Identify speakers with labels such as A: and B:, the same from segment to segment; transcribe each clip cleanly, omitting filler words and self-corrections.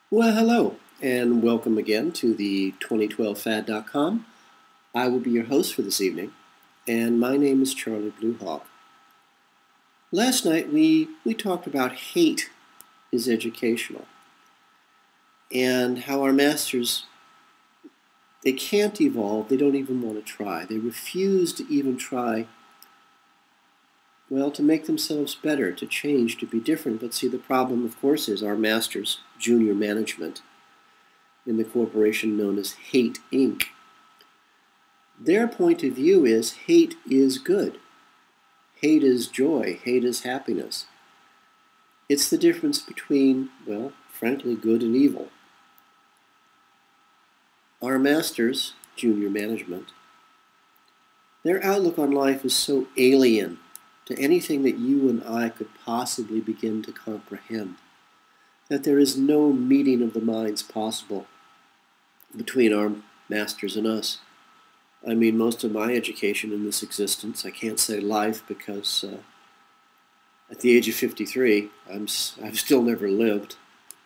A: Well, hello, and welcome again to the 2012fad.com. I will be your host for this evening, and my name is Charlie Bluehawk. Last night we talked about hate is educational, and how our masters, they can't evolve, they don't even want to try. They refuse to even try, well, to make themselves better, to change, to be different. But see, the problem, of course, is our masters, junior management, in the corporation known as Hate Inc. Their point of view is hate is good. Hate is joy. Hate is happiness. It's the difference between, well, frankly, good and evil. Our masters, junior management, their outlook on life is so alien to anything that you and I could possibly begin to comprehend that there is no meeting of the minds possible between our masters and us. I mean, most of my education in this existence, I can't say life because at the age of 53, I've still never lived.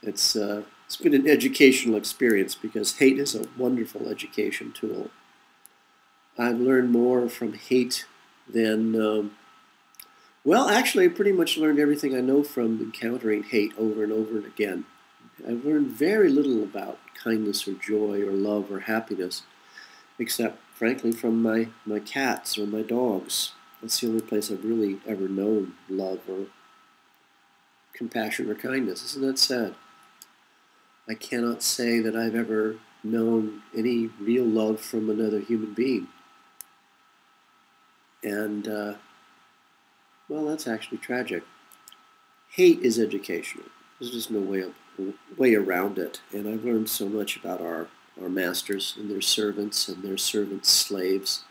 A: It's been an educational experience because hate is a wonderful education tool. I've learned more from hate than, well, actually, I pretty much learned everything I know from encountering hate over and over again. I've learned very little about kindness or joy or love or happiness, except, frankly, from my cats or my dogs. That's the only place I've really ever known love or compassion or kindness. Isn't that sad? I cannot say that I've ever known any real love from another human being. And, well, that's actually tragic. Hate is educational. There's just no way around it. And I've learned so much about our masters and their servants slaves.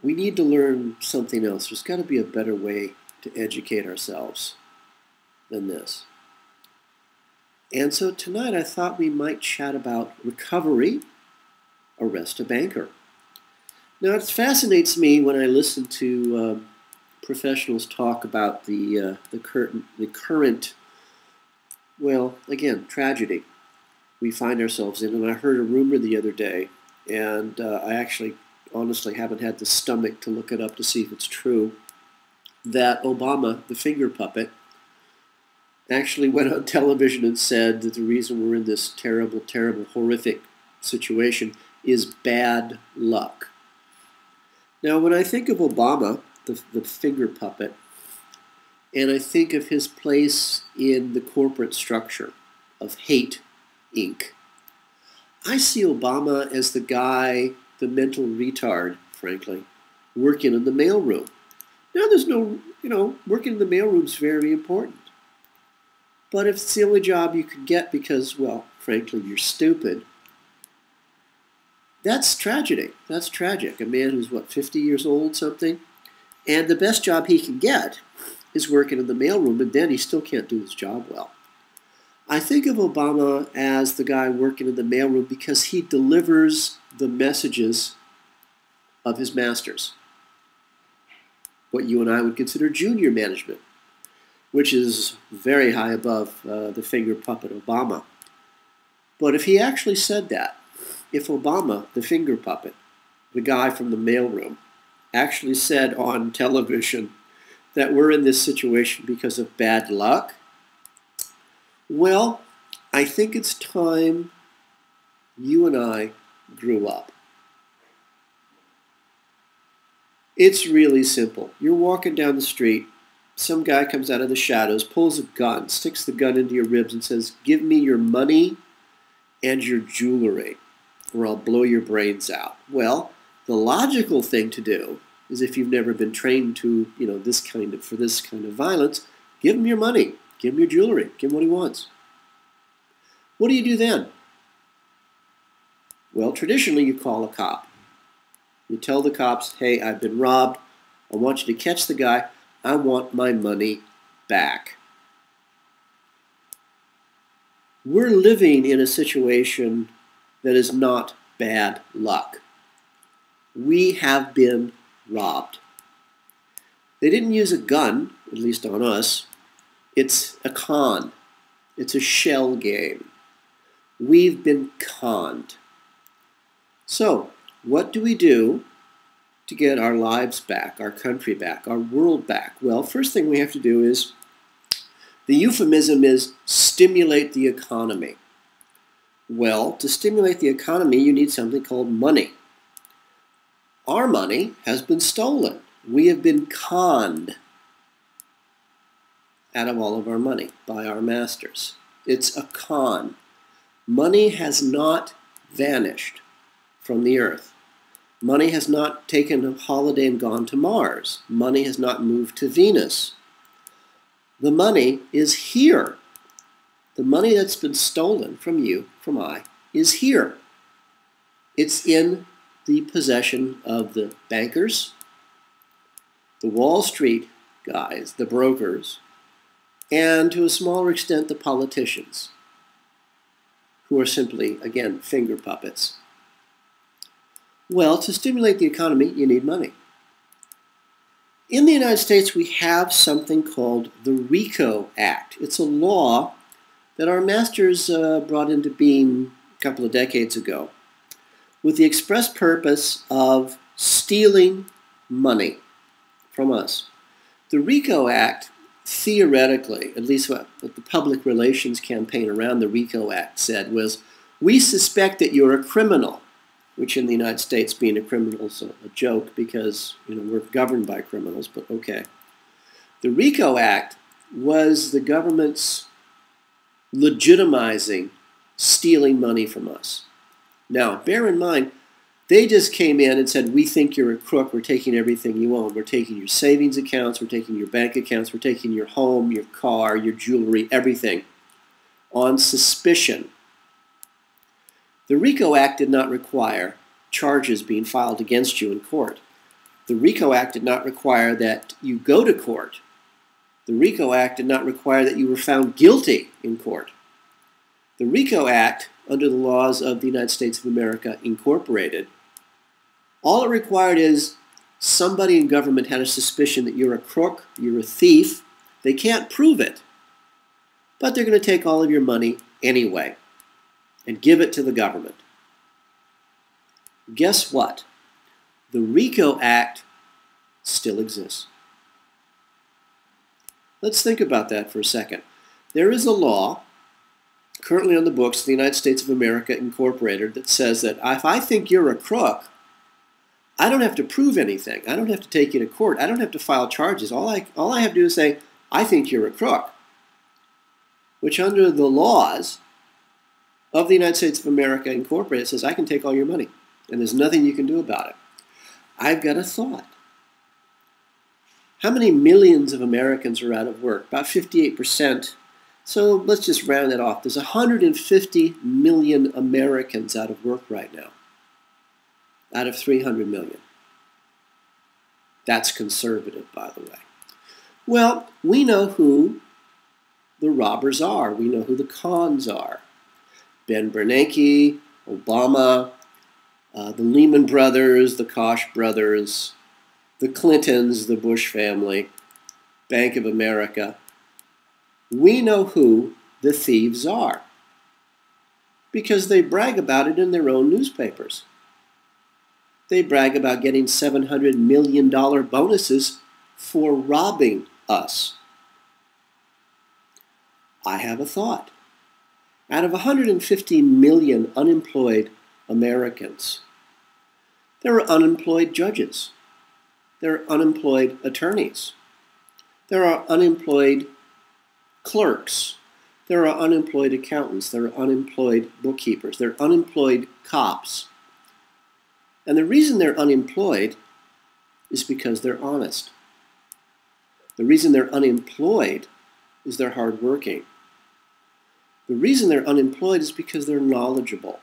A: We need to learn something else. There's got to be a better way to educate ourselves than this. And so tonight I thought we might chat about recovery, arrest a banker. Now it fascinates me when I listen to professionals talk about the current, well, again, tragedy we find ourselves in. And I heard a rumor the other day, and I actually honestly haven't had the stomach to look it up to see if it's true, that Obama, the finger puppet, actually went on television and said that the reason we're in this terrible, terrible, horrific situation is bad luck. Now, when I think of Obama, the finger puppet, and I think of his place in the corporate structure of Hate Inc., I see Obama as the guy, the mental retard, frankly, working in the mailroom. Now, there's no, working in the mailroom is very important. But if it's the only job you could get because, well, frankly, you're stupid, that's tragedy. That's tragic. A man who's, 50 years old, something, and the best job he can get is working in the mailroom, and then he still can't do his job well. I think of Obama as the guy working in the mailroom because he delivers the messages of his masters, what you and I would consider junior management, which is very high above the finger puppet Obama. But if he actually said that, if Obama, the finger puppet, the guy from the mailroom, actually said on television that we're in this situation because of bad luck, well, I think it's time you and I grew up. It's really simple. You're walking down the street, some guy comes out of the shadows, pulls a gun, sticks the gun into your ribs and says, "Give me your money and your jewelry, or I'll blow your brains out." Well, the logical thing to do is, if you've never been trained to, for this kind of violence, give him your money, give him your jewelry, give him what he wants. What do you do then? Well, traditionally you call a cop. You tell the cops, "Hey, I've been robbed. I want you to catch the guy. I want my money back." We're living in a situation that is not bad luck. We have been robbed. They didn't use a gun, at least on us. It's a con. It's a shell game. We've been conned. So, what do we do to get our lives back, our country back, our world back? Well, first thing we have to do is, the euphemism is stimulate the economy. Well, to stimulate the economy, you need something called money. Our money has been stolen. We have been conned out of all of our money by our masters. It's a con. Money has not vanished from the earth. Money has not taken a holiday and gone to Mars. Money has not moved to Venus. The money is here. The money that's been stolen from you, from I, is here. It's in the possession of the bankers, the Wall Street guys, the brokers, and to a smaller extent the politicians, who are simply, again, finger puppets. Well, to stimulate the economy, you need money. In the United States, we have something called the RICO Act. It's a law that our masters brought into being a couple of decades ago with the express purpose of stealing money from us. The RICO Act, theoretically, at least what the public relations campaign around the RICO Act said was, we suspect that you're a criminal, which in the United States being a criminal is a joke because we're governed by criminals, but okay. The RICO Act was the government's legitimizing stealing money from us. Now, bear in mind, they just came in and said, we think you're a crook, we're taking everything you own. We're taking your savings accounts, we're taking your bank accounts, we're taking your home, your car, your jewelry, everything, on suspicion. The RICO Act did not require charges being filed against you in court. The RICO Act did not require that you go to court. The RICO Act did not require that you were found guilty in court. The RICO Act, under the laws of the United States of America Incorporated, all it required is somebody in government had a suspicion that you're a crook, you're a thief. They can't prove it, but they're going to take all of your money anyway and give it to the government. Guess what? The RICO Act still exists. Let's think about that for a second. There is a law currently on the books of the United States of America Incorporated that says that if I think you're a crook, I don't have to prove anything. I don't have to take you to court. I don't have to file charges. All I have to do is say, I think you're a crook, which under the laws of the United States of America Incorporated says I can take all your money, and there's nothing you can do about it. I've got a thought. How many millions of Americans are out of work? About 58%. So let's just round it off. There's 150 million Americans out of work right now, out of 300 million. That's conservative, by the way. Well, we know who the robbers are. We know who the cons are. Ben Bernanke, Obama, the Lehman Brothers, the Koch brothers, the Clintons, the Bush family, Bank of America. We know who the thieves are because they brag about it in their own newspapers. They brag about getting $700 million bonuses for robbing us. I have a thought. Out of 150 million unemployed Americans, there are unemployed judges. There are unemployed attorneys. There are unemployed clerks. There are unemployed accountants. There are unemployed bookkeepers. There are unemployed cops. And the reason they're unemployed is because they're honest. The reason they're unemployed is they're hardworking. The reason they're unemployed is because they're knowledgeable.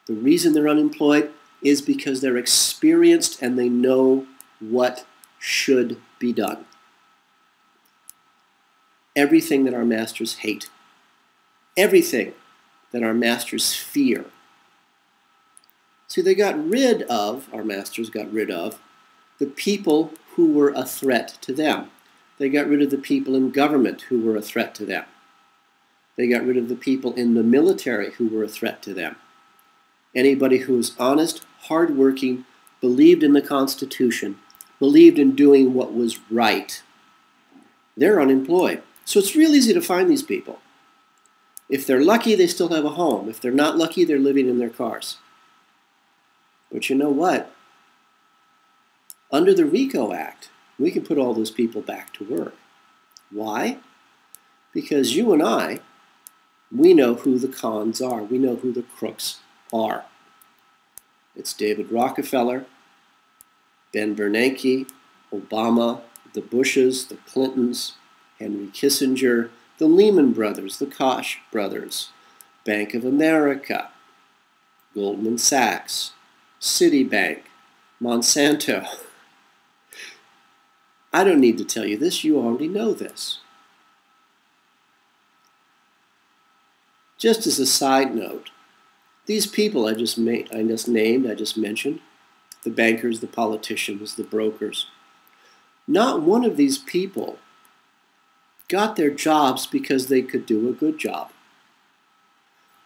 A: The reason they're unemployed is because they're experienced and they know what should be done. Everything that our masters hate, everything that our masters fear. See, they got rid of, our masters got rid of, the people who were a threat to them. They got rid of the people in government who were a threat to them. They got rid of the people in the military who were a threat to them. Anybody who was honest, hardworking, believed in the Constitution, believed in doing what was right, they're unemployed. So it's real easy to find these people. If they're lucky, they still have a home. If they're not lucky, they're living in their cars. But you know what? Under the RICO Act, we can put all those people back to work. Why? Because you and I, we know who the cons are. We know who the crooks are. It's David Rockefeller, Ben Bernanke, Obama, the Bushes, the Clintons, Henry Kissinger, the Lehman Brothers, the Koch brothers, Bank of America, Goldman Sachs, Citibank, Monsanto. I don't need to tell you this, you already know this. Just as a side note, these people I just mentioned, the bankers, the politicians, the brokers, not one of these people got their jobs because they could do a good job.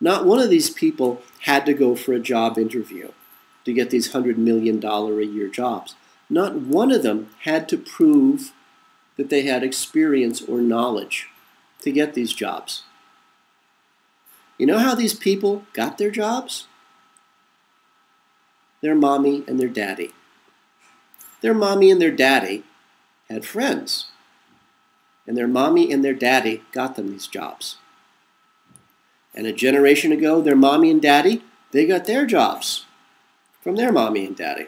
A: Not one of these people had to go for a job interview to get these $100 million a year jobs. Not one of them had to prove that they had experience or knowledge to get these jobs. You know how these people got their jobs? Their mommy and their daddy. Their mommy and their daddy had friends. And their mommy and their daddy got them these jobs. And a generation ago, their mommy and daddy, they got their jobs from their mommy and daddy.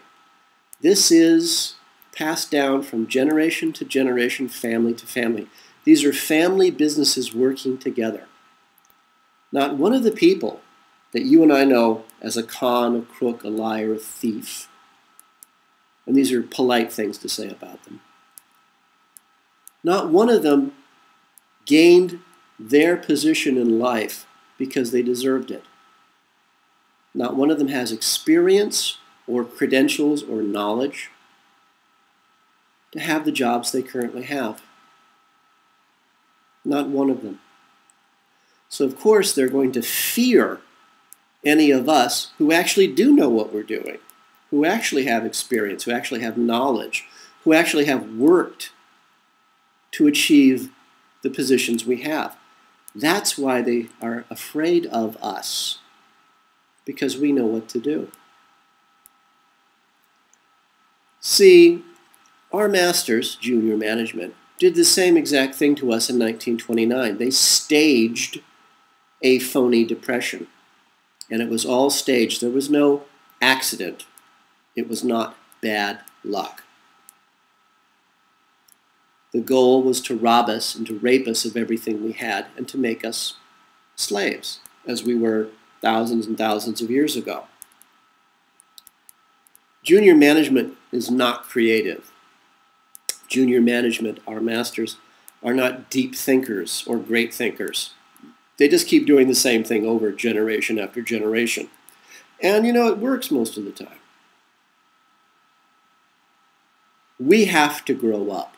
A: This is passed down from generation to generation, family to family. These are family businesses working together. Not one of the people that you and I know as a con, a crook, a liar, a thief, and these are polite things to say about them, not one of them gained their position in life because they deserved it. Not one of them has experience or credentials or knowledge to have the jobs they currently have. Not one of them. So of course they're going to fear any of us who actually do know what we're doing, who actually have experience, who actually have knowledge, who actually have worked to achieve the positions we have. That's why they are afraid of us, because we know what to do. See, our masters, junior management, did the same exact thing to us in 1929. They staged a phony depression, and it was all staged. There was no accident. It was not bad luck. The goal was to rob us and to rape us of everything we had and to make us slaves, as we were thousands and thousands of years ago. Junior management is not creative. Junior management, our masters, are not deep thinkers or great thinkers. They just keep doing the same thing over generation after generation. And you know, it works most of the time. We have to grow up.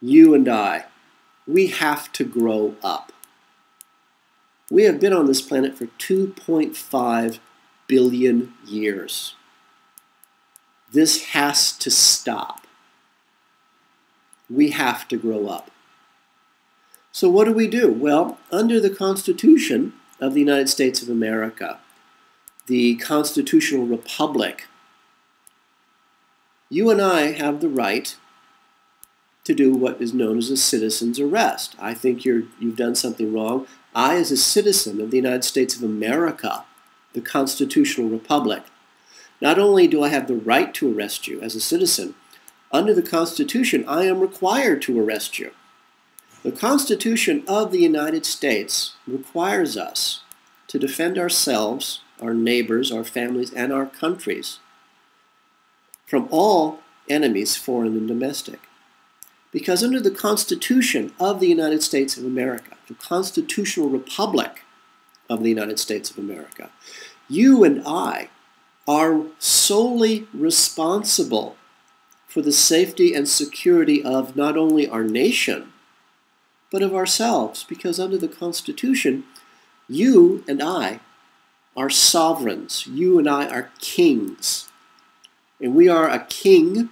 A: You and I, we have to grow up. We have been on this planet for 2.5 billion years. This has to stop. We have to grow up. So what do? Well, under the Constitution of the United States of America, the constitutional republic, you and I have the right to do what is known as a citizen's arrest. I think you've done something wrong. I, as a citizen of the United States of America, the constitutional republic, not only do I have the right to arrest you as a citizen, under the Constitution, I am required to arrest you. The Constitution of the United States requires us to defend ourselves, our neighbors, our families, and our countries from all enemies, foreign and domestic. Because under the Constitution of the United States of America, the constitutional republic of the United States of America, you and I are solely responsible for the safety and security of not only our nation, but of ourselves, because under the Constitution, you and I are sovereigns. You and I are kings. And we are a king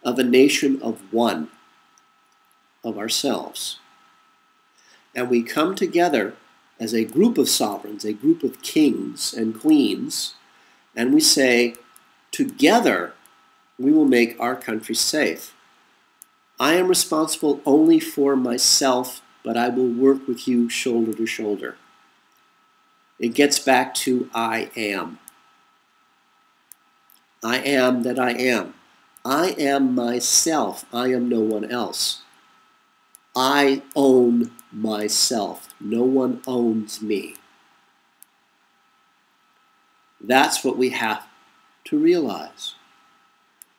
A: of a nation of one, of ourselves. And we come together as a group of sovereigns, a group of kings and queens, and we say, together we will make our country safe. I am responsible only for myself, but I will work with you shoulder to shoulder. It gets back to I am. I am that I am. I am myself. I am no one else. I own myself. No one owns me. That's what we have to realize.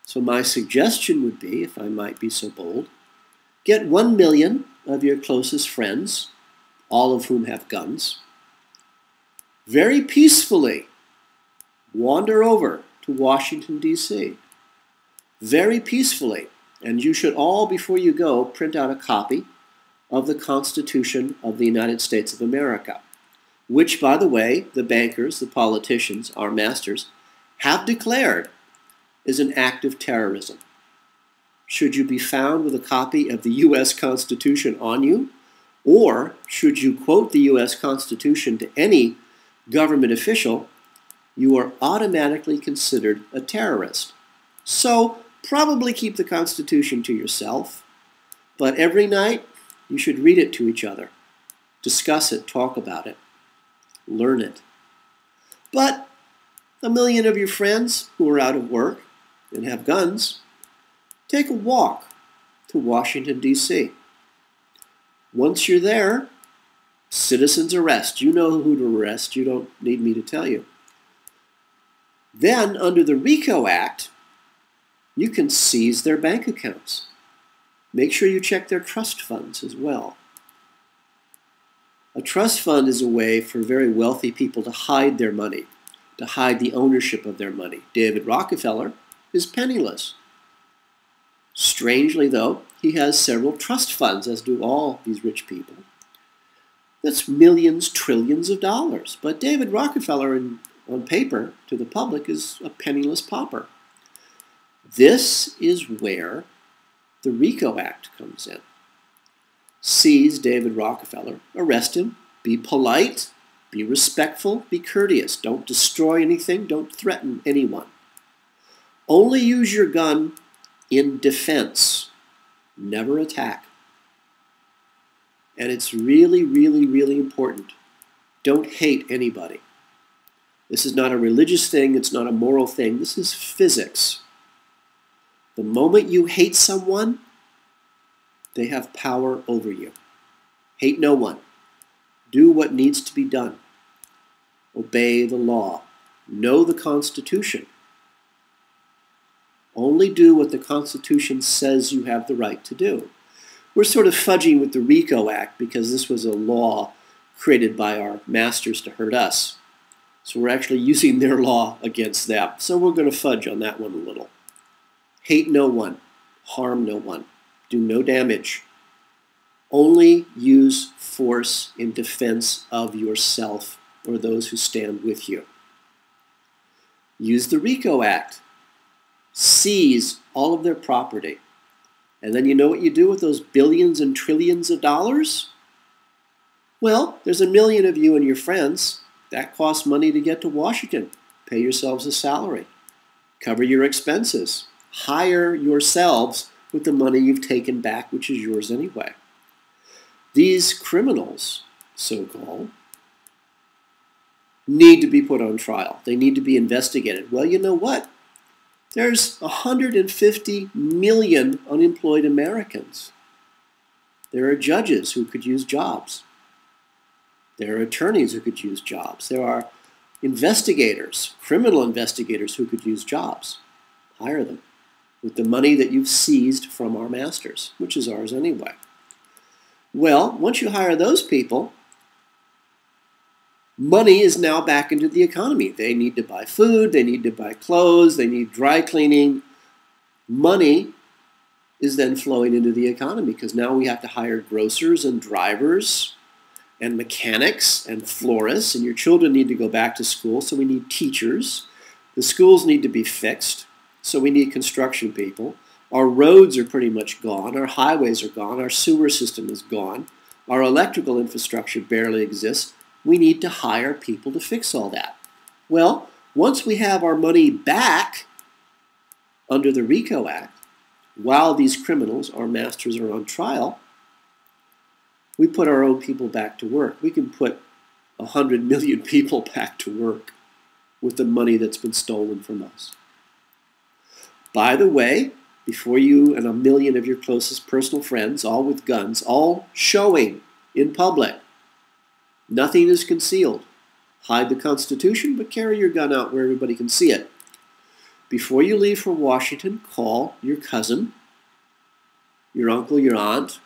A: So my suggestion would be, if I might be so bold, get 1 million of your closest friends, all of whom have guns, very peacefully wander over to Washington, D.C. Very peacefully. And you should all, before you go, print out a copy of the Constitution of the United States of America, which, by the way, the bankers, the politicians, our masters, have declared is an act of terrorism. Should you be found with a copy of the U.S. Constitution on you, or should you quote the U.S. Constitution to any government official, you are automatically considered a terrorist. So probably keep the Constitution to yourself, but every night you should read it to each other, discuss it, talk about it, learn it. But 1 million of your friends who are out of work and have guns, take a walk to Washington, D.C. Once you're there, citizen's arrest. You know who to arrest. You don't need me to tell you. Then, under the RICO Act, you can seize their bank accounts. Make sure you check their trust funds as well. A trust fund is a way for very wealthy people to hide their money, to hide the ownership of their money. David Rockefeller is penniless. Strangely, though, he has several trust funds, as do all these rich people. That's millions, trillions of dollars. But David Rockefeller, on paper, to the public, is a penniless pauper. This is where the RICO Act comes in. Seize David Rockefeller, arrest him, be polite, be respectful, be courteous. Don't destroy anything, don't threaten anyone. Only use your gun in defense, never attack. And it's really, really, really important. Don't hate anybody. This is not a religious thing, it's not a moral thing, this is physics. The moment you hate someone, they have power over you. Hate no one. Do what needs to be done. Obey the law. Know the Constitution. Only do what the Constitution says you have the right to do. We're sort of fudging with the RICO Act because this was a law created by our masters to hurt us. So we're actually using their law against them. So we're going to fudge on that one a little. Hate no one. Harm no one. Do no damage. Only use force in defense of yourself or those who stand with you. Use the RICO Act. Seize all of their property. And then you know what you do with those billions and trillions of dollars? Well, there's 1 million of you and your friends. That costs money to get to Washington. Pay yourselves a salary. Cover your expenses. Hire yourselves with the money you've taken back, which is yours anyway. These criminals, so-called, need to be put on trial. They need to be investigated. Well, you know what? There's 150 million unemployed Americans. There are judges who could use jobs. There are attorneys who could use jobs. There are investigators, criminal investigators who could use jobs. Hire them with the money that you've seized from our masters, which is ours anyway. Well, once you hire those people, money is now back into the economy. They need to buy food, they need to buy clothes, they need dry cleaning. Money is then flowing into the economy, because now we have to hire grocers and drivers and mechanics and florists, and your children need to go back to school, so we need teachers. The schools need to be fixed, so we need construction people. Our roads are pretty much gone. Our highways are gone. Our sewer system is gone. Our electrical infrastructure barely exists. We need to hire people to fix all that. Well, once we have our money back under the RICO Act, while these criminals, our masters, are on trial, we put our own people back to work. We can put 100 million people back to work with the money that's been stolen from us. By the way, before you and a million of your closest personal friends, all with guns, all showing in public, nothing is concealed. Hide the Constitution, but carry your gun out where everybody can see it. Before you leave for Washington, call your cousin, your uncle, your aunt.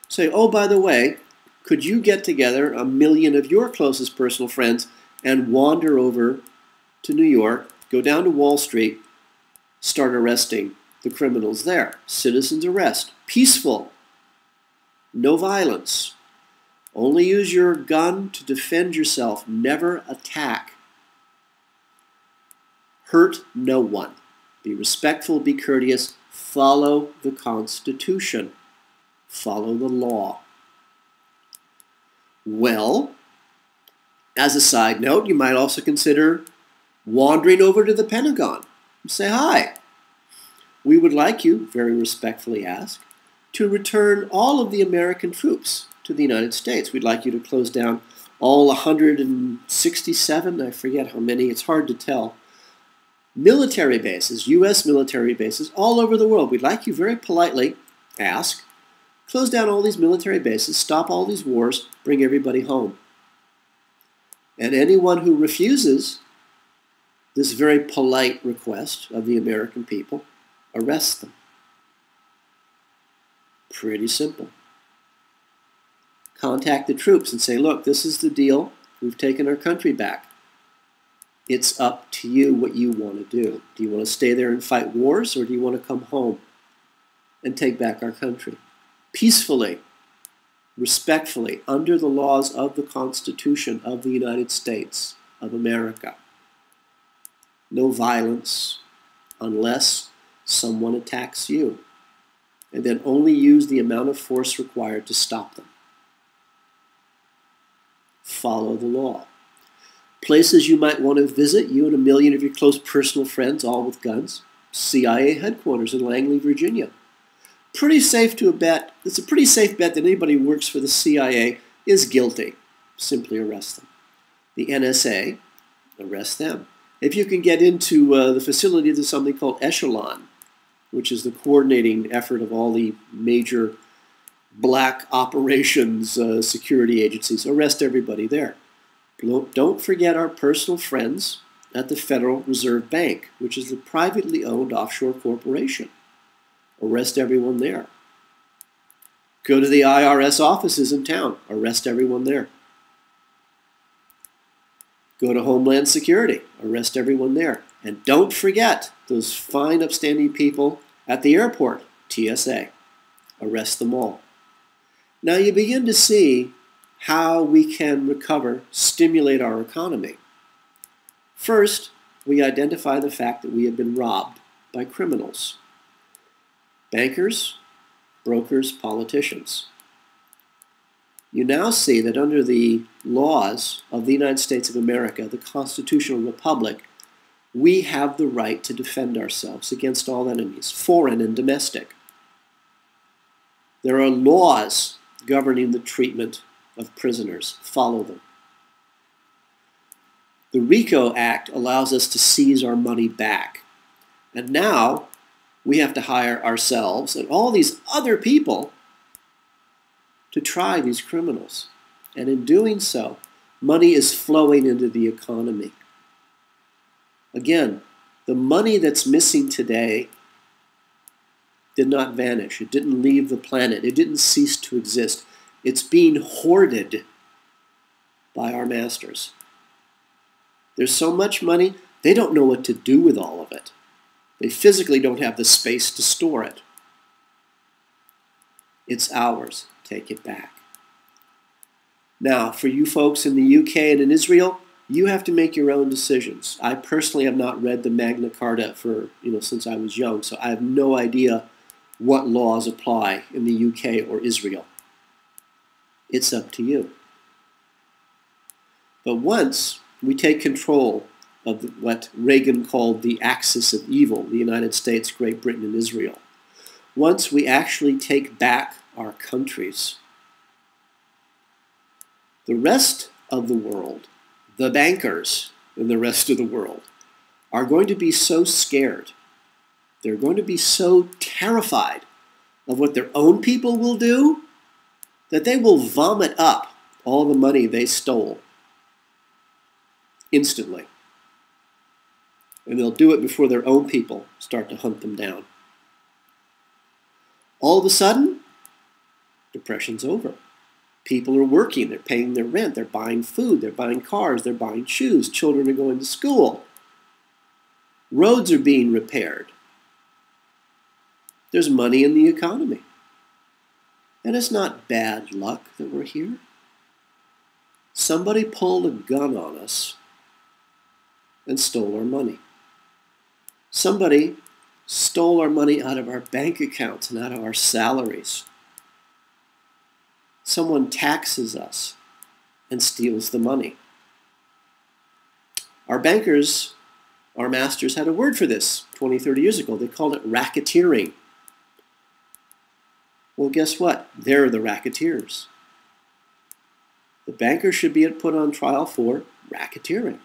A: Say, oh, by the way, could you get together a million of your closest personal friends and wander over to New York, go down to Wall Street, start arresting the criminals there? Citizens arrest. Peaceful. No violence. Only use your gun to defend yourself. Never attack. Hurt no one. Be respectful, be courteous. Follow the Constitution. Follow the law. Well, as a side note, you might also consider wandering over to the Pentagon and say hi. We would like you, very respectfully ask, to return all of the American troops to the United States. We'd like you to close down all 167, I forget how many, it's hard to tell, military bases, U.S. military bases all over the world. We'd like you very politely ask, close down all these military bases, stop all these wars, bring everybody home. And anyone who refuses this very polite request of the American people, arrest them. Pretty simple. Contact the troops and say, look, this is the deal. We've taken our country back. It's up to you what you want to do. Do you want to stay there and fight wars, or do you want to come home and take back our country? Peacefully, respectfully, under the laws of the Constitution of the United States of America. No violence unless someone attacks you. And then only use the amount of force required to stop them. Follow the law. Places you might want to visit, you and a million of your close personal friends, all with guns. CIA headquarters in Langley, Virginia. Pretty safe to bet. It's a pretty safe bet that anybody who works for the CIA is guilty. Simply arrest them. The NSA, arrest them. If you can get into the facility, there's something called Echelon, which is the coordinating effort of all the major black operations security agencies. Arrest everybody there. Don't forget our personal friends at the Federal Reserve Bank, which is the privately owned offshore corporation. Arrest everyone there. Go to the IRS offices in town. Arrest everyone there. Go to Homeland Security. Arrest everyone there. And don't forget those fine, upstanding people at the airport, TSA. Arrest them all. Now you begin to see how we can recover, stimulate our economy. First, we identify the fact that we have been robbed by criminals. Bankers, brokers, politicians. You now see that under the laws of the United States of America, the constitutional republic, we have the right to defend ourselves against all enemies, foreign and domestic. There are laws governing the treatment of prisoners. Follow them. The RICO Act allows us to seize our money back. And now we have to hire ourselves and all these other people to try these criminals. And in doing so, money is flowing into the economy. Again, the money that's missing today did not vanish. It didn't leave the planet. It didn't cease to exist. It's being hoarded by our masters. There's so much money, they don't know what to do with all of it. They physically don't have the space to store it. It's ours. Take it back. Now, for you folks in the UK and in Israel, you have to make your own decisions. I personally have not read the Magna Carta since I was young, so I have no idea what laws apply in the UK or Israel. It's up to you. But once we take control of what Reagan called the axis of evil, the United States, Great Britain, and Israel, once we actually take back our countries, the rest of the world, the bankers in the rest of the world, are going to be so scared. They're going to be so terrified of what their own people will do that they will vomit up all the money they stole instantly. And they'll do it before their own people start to hunt them down. All of a sudden, depression's over. People are working, they're paying their rent, they're buying food, they're buying cars, they're buying shoes, children are going to school. Roads are being repaired. There's money in the economy. And it's not bad luck that we're here. Somebody pulled a gun on us and stole our money. Somebody stole our money out of our bank accounts and out of our salaries. Someone taxes us and steals the money. Our bankers, our masters, had a word for this 20, 30 years ago. They called it racketeering. Well, guess what? They're the racketeers. The bankers should be put on trial for racketeering,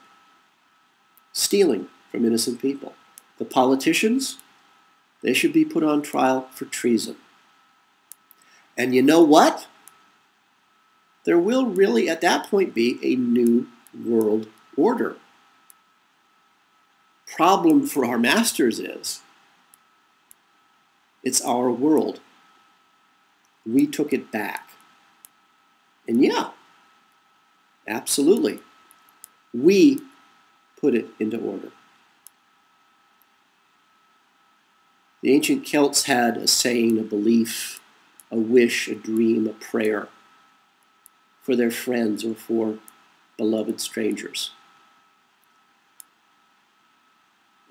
A: stealing from innocent people. The politicians, they should be put on trial for treason. And you know what? There will really, at that point, be a new world order. Problem for our masters is, it's our world. We took it back. And yeah, absolutely, we put it into order. The ancient Celts had a saying, a belief, a wish, a dream, a prayer for their friends or for beloved strangers.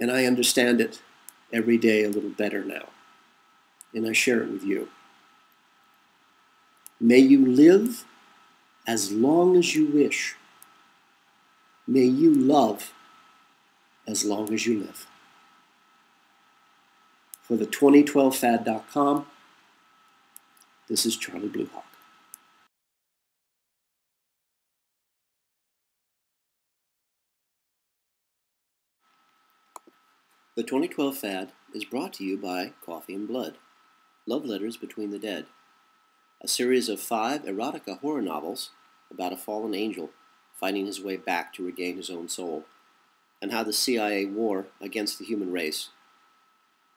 A: And I understand it every day a little better now, and I share it with you. May you live as long as you wish. May you love as long as you live. For the 2012fad.com, this is Charlie Bluehawk. The 2012 Fad is brought to you by Coffee and Blood, Love Letters Between the Dead, a series of 5 erotica horror novels about a fallen angel fighting his way back to regain his own soul, and how the CIA war against the human race,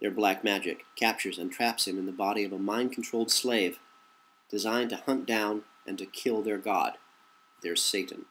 A: their black magic, captures and traps him in the body of a mind-controlled slave designed to hunt down and to kill their god, their Satan.